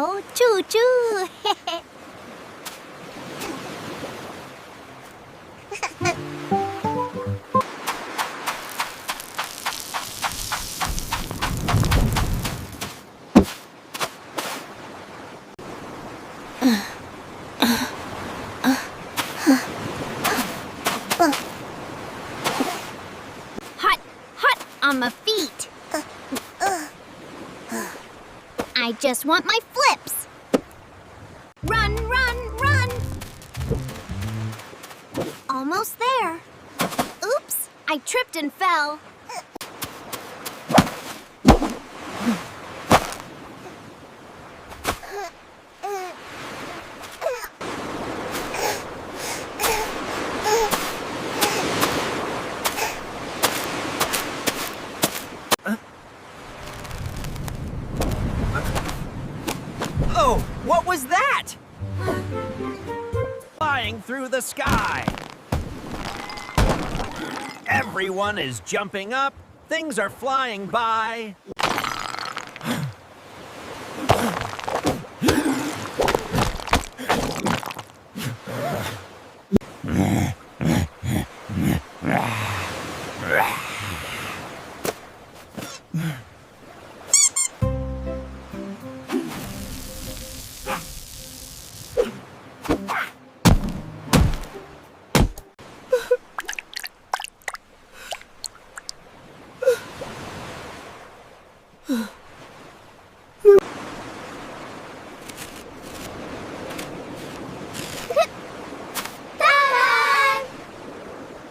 Well, choo-choo. Hot, hot on my feet. I just want my flips. Run, run, run. Almost there. Oops, I tripped and fell. Oh, what was that? Flying through the sky. Everyone is jumping up. Things are flying by.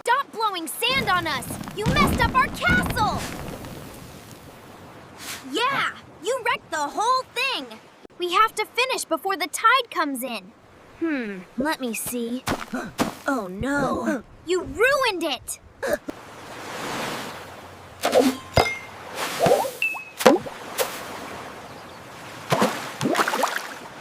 Stop blowing sand on us! You messed up our castle! Yeah, you wrecked the whole thing! We have to finish before the tide comes in. Let me see. Oh no, you ruined it!